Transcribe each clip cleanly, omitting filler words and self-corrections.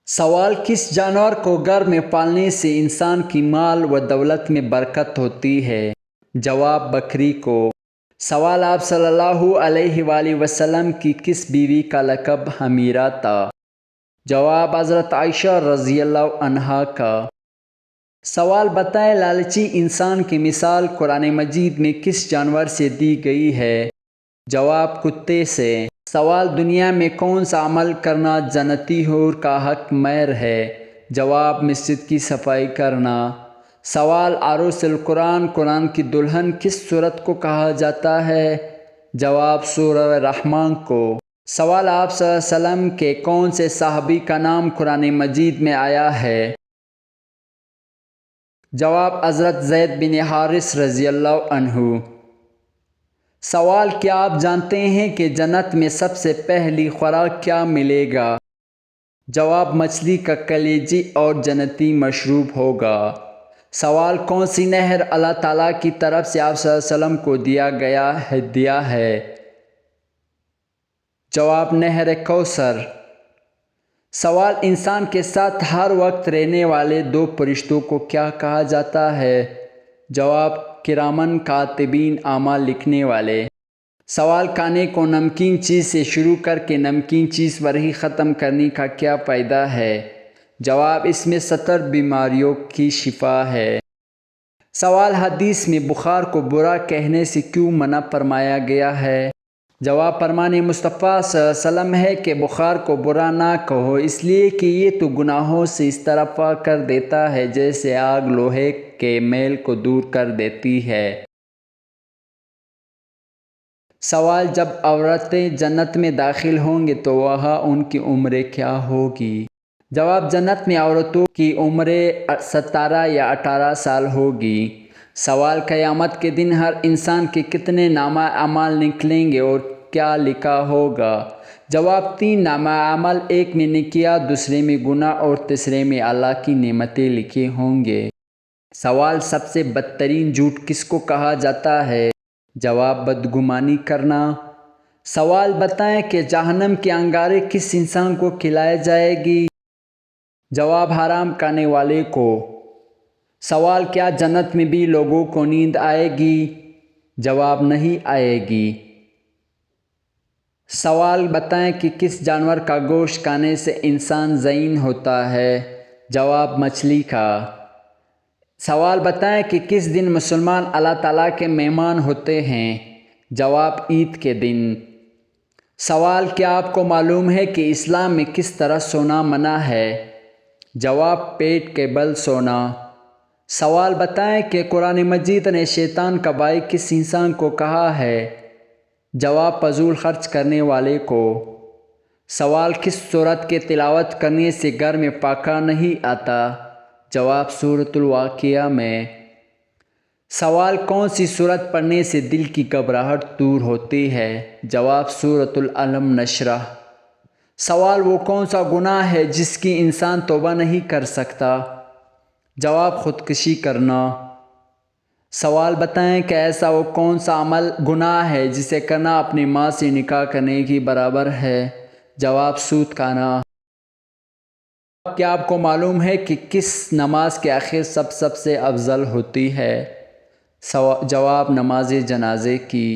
سوال: کس جانور کو گھر میں پالنے سے انسان کی مال و دولت میں برکت ہوتی ہے؟ جواب: بکری کو۔ سوال: آپ صلی اللہ علیہ وآلہ وسلم کی کس بیوی کا لقب حمیرہ تھا؟ جواب: حضرت عائشہ رضی اللہ عنہا کا۔ سوال: بتائیں لالچی انسان کی مثال قرآن مجید میں کس جانور سے دی گئی ہے؟ جواب: کتے سے۔ سوال: دنیا میں کون سا عمل کرنا جنتی حور کا حق مہر ہے؟ جواب: مسجد کی صفائی کرنا۔ سوال: عروس القرآن، قرآن کی دلہن کس سورت کو کہا جاتا ہے؟ جواب: سورہ رحمان کو۔ سوال: آپ صلی اللہ علیہ وسلم کے کون سے صحابی کا نام قرآن مجید میں آیا ہے؟ جواب: حضرت زید بن حارث رضی اللہ عنہ۔ سوال: کیا آپ جانتے ہیں کہ جنت میں سب سے پہلی خوراک کیا ملے گا؟ جواب: مچھلی کا کلیجی اور جنتی مشروب ہوگا۔ سوال: کون سی نہر اللہ تعالیٰ کی طرف سے آپ صلی اللہ علیہ وسلم کو دیا گیا ہدیہ ہے؟ جواب: نہر کوثر۔ سوال: انسان کے ساتھ ہر وقت رہنے والے دو فرشتوں کو کیا کہا جاتا ہے؟ جواب: کرامن کاتبین، اعمال لکھنے والے۔ سوال: کھانے کو نمکین چیز سے شروع کر کے نمکین چیز پر ہی ختم کرنے کا کیا فائدہ ہے؟ جواب: اس میں 70 بیماریوں کی شفا ہے۔ سوال: حدیث میں بخار کو برا کہنے سے کیوں منع فرمایا گیا ہے؟ جواب: فرمان مصطفیٰ صلی اللہ علیہ وسلم ہے کہ بخار کو برا نہ کہو، اس لیے کہ یہ تو گناہوں سے اس طرح پاک کر دیتا ہے جیسے آگ لوہے کے میل کو دور کر دیتی ہے۔ سوال: جب عورتیں جنت میں داخل ہوں گے تو وہاں ان کی عمریں کیا ہوگی؟ جواب: جنت میں عورتوں کی عمریں 17 یا 18 سال ہوگی۔ سوال: قیامت کے دن ہر انسان کے کتنے نامہ اعمال نکلیں گے اور کیا لکھا ہوگا؟ جواب: 3 نامہ اعمال، ایک میں نیکیاں، دوسرے میں گناہ اور تیسرے میں اللہ کی نعمتیں لکھے ہوں گے۔ سوال: سب سے بدترین جھوٹ کس کو کہا جاتا ہے؟ جواب: بدگمانی کرنا۔ سوال: بتائیں کہ جہنم کے انگارے کس انسان کو کھلائے جائے گی؟ جواب: حرام کھانے والے کو۔ سوال: کیا جنت میں بھی لوگوں کو نیند آئے گی؟ جواب: نہیں آئے گی۔ سوال: بتائیں کہ کس جانور کا گوشت کھانے سے انسان ذہین ہوتا ہے؟ جواب: مچھلی کا۔ سوال: بتائیں کہ کس دن مسلمان اللہ تعالیٰ کے مہمان ہوتے ہیں؟ جواب: عید کے دن۔ سوال: کیا آپ کو معلوم ہے کہ اسلام میں کس طرح سونا منع ہے؟ جواب: پیٹ کے بل سونا۔ سوال: بتائیں کہ قرآن مجید نے شیطان کا بھائی کس انسان کو کہا ہے؟ جواب: فضول خرچ کرنے والے کو۔ سوال: کس سورت کے تلاوت کرنے سے گھر میں پھاکا نہیں آتا؟ جواب: سورۃ الواقعہ میں۔ سوال: کون سی سورت پڑھنے سے دل کی گھبراہٹ دور ہوتی ہے؟ جواب: سورۃ العلم نشرح۔ سوال: وہ کون سا گناہ ہے جس کی انسان توبہ نہیں کر سکتا؟ جواب: خودکشی کرنا۔ سوال: بتائیں کہ ایسا وہ کون سا گناہ ہے جسے کرنا اپنی ماں سے نکاح کرنے کے برابر ہے؟ جواب: سود کھانا۔ کیا آپ کو معلوم ہے کہ کس نماز کے آخر سب سے افضل ہوتی ہے؟ جواب: نماز جنازے کی۔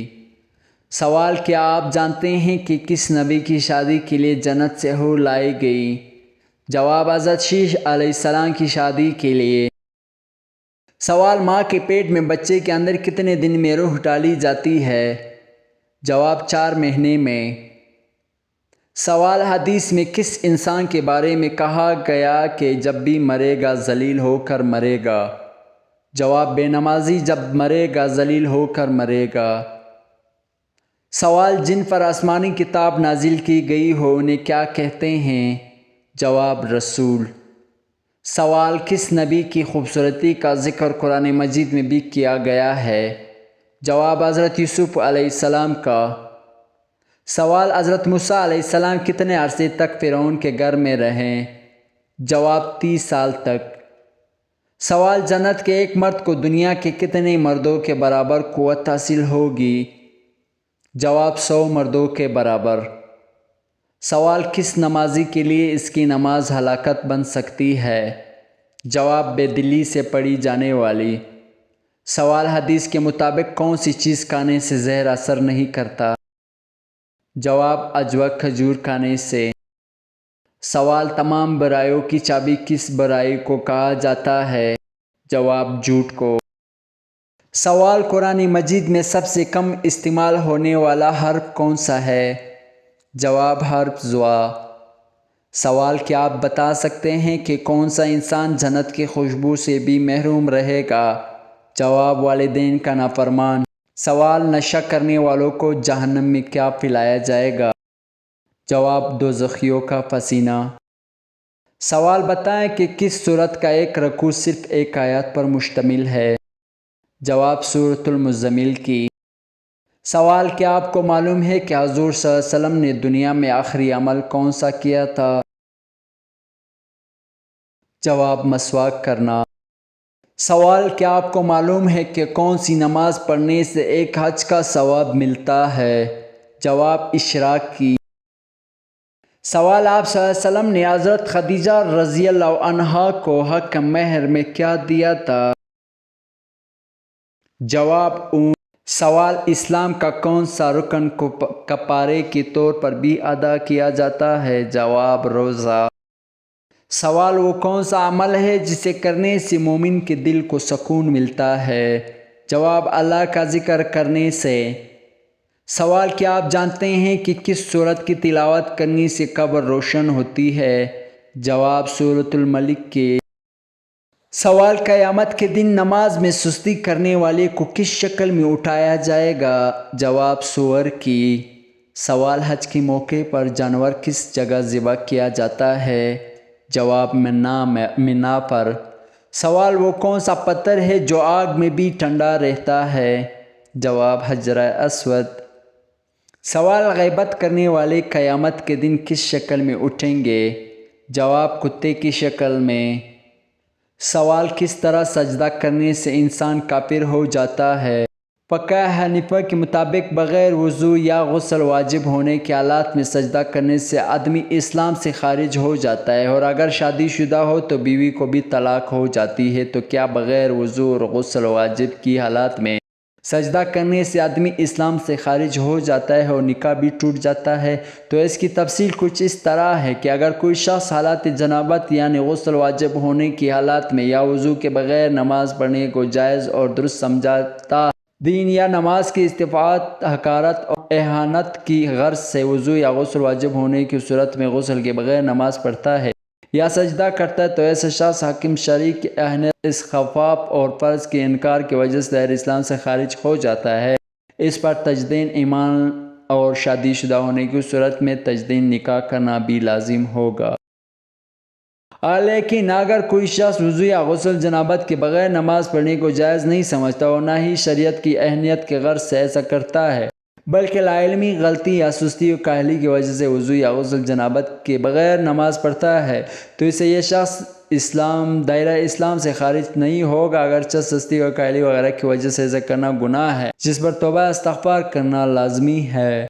سوال: کیا آپ جانتے ہیں کہ کس نبی کی شادی کے لیے جنت سے حور لائی گئی؟ جواب: حضرت شیش علیہ السلام کی شادی کے لیے۔ سوال: ماں کے پیٹ میں بچے کے اندر کتنے دن میں روح ڈالی جاتی ہے؟ جواب: 4 مہینے میں۔ سوال: حدیث میں کس انسان کے بارے میں کہا گیا کہ جب بھی مرے گا ذلیل ہو کر مرے گا؟ جواب: بے نمازی جب مرے گا ذلیل ہو کر مرے گا۔ سوال: جن پر آسمانی کتاب نازل کی گئی ہو انہیں کیا کہتے ہیں؟ جواب: رسول۔ سوال: کس نبی کی خوبصورتی کا ذکر قرآن مجید میں بھی کیا گیا ہے؟ جواب: حضرت یوسف علیہ السلام کا۔ سوال: حضرت موسیٰ علیہ السلام کتنے عرصے تک فرعون کے گھر میں رہے؟ جواب: 30 سال تک۔ سوال: جنت کے ایک مرد کو دنیا کے کتنے مردوں کے برابر قوت حاصل ہوگی؟ جواب: 100 مردوں کے برابر۔ سوال کس نمازی کے لیے اس کی نماز ہلاکت بن سکتی ہے؟ جواب بے دلی سے پڑھی جانے والی۔ سوال حدیث کے مطابق کون سی چیز کھانے سے زہر اثر نہیں کرتا؟ جواب اجوک کھجور کھانے سے۔ سوال تمام برائیوں کی چابی کس برائی کو کہا جاتا ہے؟ جواب جھوٹ کو۔ سوال قرآن مجید میں سب سے کم استعمال ہونے والا حرف کون سا ہے؟ جواب حرف زوا۔ سوال کیا آپ بتا سکتے ہیں کہ کون سا انسان جنت کی خوشبو سے بھی محروم رہے گا؟ جواب والدین کا نافرمان۔ سوال نشہ کرنے والوں کو جہنم میں کیا پلایا جائے گا؟ جواب دوزخیوں کا پسینہ۔ سوال بتائیں کہ کس سورت کا ایک رکوع صرف ایک آیت پر مشتمل ہے؟ جواب سورۃ المزمل کی۔ سوال کیا آپ کو معلوم ہے کہ حضور صلی اللہ علیہ وسلم نے دنیا میں آخری عمل کون سا کیا تھا؟ جواب مسواک کرنا۔ سوال کیا آپ کو معلوم ہے کہ کون سی نماز پڑھنے سے ایک حج کا ثواب ملتا ہے؟ جواب اشراق کی۔ سوال آپ صلی اللہ علیہ وسلم نے حضرت خدیجہ رضی اللہ عنہا کو حق مہر میں کیا دیا تھا؟ جواب اونٹ۔ سوال اسلام کا کون سا رکن کو کفارے کے طور پر بھی ادا کیا جاتا ہے؟ جواب روزہ۔ سوال وہ کون سا عمل ہے جسے کرنے سے مومن کے دل کو سکون ملتا ہے؟ جواب اللہ کا ذکر کرنے سے۔ سوال کیا آپ جانتے ہیں کہ کس سورت کی تلاوت کرنے سے قبر روشن ہوتی ہے؟ جواب سورۃ الملک کے۔ سوال قیامت کے دن نماز میں سستی کرنے والے کو کس شکل میں اٹھایا جائے گا؟ جواب سور کی۔ سوال حج کے موقع پر جانور کس جگہ ذبح کیا جاتا ہے؟ جواب منا پر۔ سوال وہ کون سا پتھر ہے جو آگ میں بھی ٹھنڈا رہتا ہے؟ جواب حجر اسود۔ سوال غیبت کرنے والے قیامت کے دن کس شکل میں اٹھیں گے؟ جواب کتے کی شکل میں۔ سوال کس طرح سجدہ کرنے سے انسان کافر ہو جاتا ہے؟ فقہ حنیفہ کے مطابق بغیر وضو یا غسل واجب ہونے کے حالات میں سجدہ کرنے سے آدمی اسلام سے خارج ہو جاتا ہے، اور اگر شادی شدہ ہو تو بیوی کو بھی طلاق ہو جاتی ہے، تو کیا بغیر وضو اور غسل واجب کی حالات میں سجدہ کرنے سے آدمی اسلام سے خارج ہو جاتا ہے اور نکاح بھی ٹوٹ جاتا ہے؟ تو اس کی تفصیل کچھ اس طرح ہے کہ اگر کوئی شخص حالات جنابت یعنی غسل واجب ہونے کی حالات میں یا وضو کے بغیر نماز پڑھنے کو جائز اور درست سمجھتا دین یا نماز کی استفادت، حقارت اور اہانت کی غرض سے وضو یا غسل واجب ہونے کی صورت میں غسل کے بغیر نماز پڑھتا ہے یا سجدہ کرتا ہے، تو ایسا شخص حاکم شرعی کی اہانت، استخفاف اور فرض کے انکار کی وجہ سے دائرہ اسلام سے خارج ہو جاتا ہے۔ اس پر تجدید ایمان اور شادی شدہ ہونے کی صورت میں تجدید نکاح کرنا بھی لازم ہوگا۔ لیکن اگر کوئی شخص وضو یا غسل جنابت کے بغیر نماز پڑھنے کو جائز نہیں سمجھتا اور نہ ہی شریعت کی اہمیت کی غرض سے ایسا کرتا ہے، بلکہ لاعلمی، غلطی یا سستی اور کاہلی کی وجہ سے وضو یا غسل جنابت کے بغیر نماز پڑھتا ہے، تو اسے یہ شخص دائرہ اسلام سے خارج نہیں ہوگا، اگرچہ سستی اور کاہلی وغیرہ کی وجہ سے ایسا کرنا گناہ ہے جس پر توبہ استغفار کرنا لازمی ہے۔